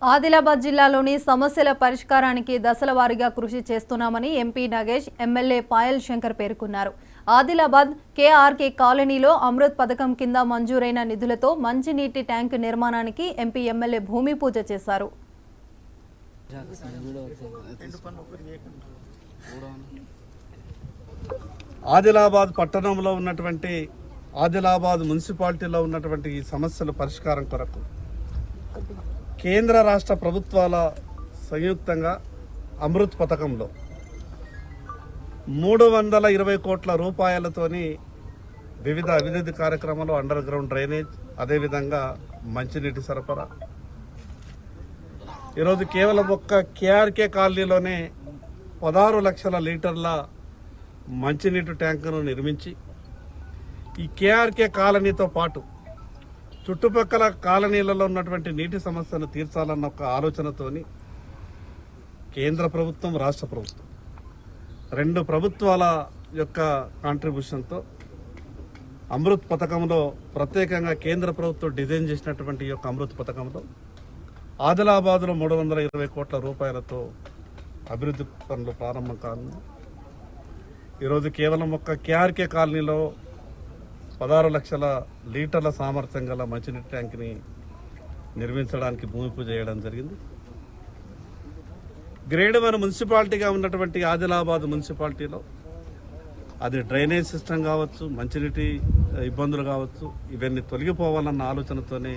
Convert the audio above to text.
ఆదిలాబాద్ జిల్లాలోని సమస్యల పరిష్కారానికి దశల వారీగా కృషి చేస్తున్నామని ఎంపీ నగేష్, ఎమ్మెల్యే పాయల్ శంకర్ పేర్కొన్నారు. ఆదిలాబాద్ కేఆర్కే కాలనీలో అమృత్ పథకం కింద మంజూరైన నిధులతో మంచినీటి ట్యాంక్ నిర్మాణానికి ఎంపీ, ఎమ్మెల్యే భూమి పూజ చేశారు. ఆదిలాబాద్ పట్టణంలో ఉన్నటువంటి ఆదిలాబాద్ మున్సిపాలిటీలో ఉన్నటువంటి ఈ సమస్యల పరిష్కారం కొరకు కేంద్ర రాష్ట్ర ప్రభుత్వాల సంయుక్తంగా అమృత్ పథకంలో 320 కోట్ల రూపాయలతోని వివిధ అభివృద్ధి కార్యక్రమాలు, అండర్ గ్రౌండ్ డ్రైనేజ్, అదేవిధంగా మంచినీటి సరఫరా. ఈరోజు కేవలం ఒక్క కేఆర్కే కాలనీలోనే 16 లక్షల లీటర్ల మంచినీటి ట్యాంకును నిర్మించి ఈ కేఆర్కే కాలనీతో పాటు చుట్టుపక్కల కాలనీలలో ఉన్నటువంటి నీటి సమస్యను తీర్చాలన్న ఒక ఆలోచనతోని కేంద్ర ప్రభుత్వం, రాష్ట్ర ప్రభుత్వం రెండు ప్రభుత్వాల యొక్క కాంట్రిబ్యూషన్తో అమృత్ పథకంలో ప్రత్యేకంగా కేంద్ర ప్రభుత్వం డిజైన్ చేసినటువంటి ఈ యొక్క అమృత్ పథకంలో ఆదిలాబాద్లో 320 కోట్ల రూపాయలతో అభివృద్ధి పనులు ప్రారంభం కానుంది. ఈరోజు కేవలం ఒక్క కేఆర్కే కాలనీలో 16 లక్షల లీటర్ల సామర్థ్యం గల మంచినీటి ట్యాంక్ని నిర్మించడానికి భూమి పూజ చేయడం జరిగింది. గ్రేడ్ 1 మున్సిపాలిటీగా ఉన్నటువంటి ఆదిలాబాద్ మున్సిపాలిటీలో అది డ్రైనేజ్ సిస్టమ్ కావచ్చు, మంచినీటి ఇబ్బందులు కావచ్చు, ఇవన్నీ తొలగిపోవాలన్న ఆలోచనతోనే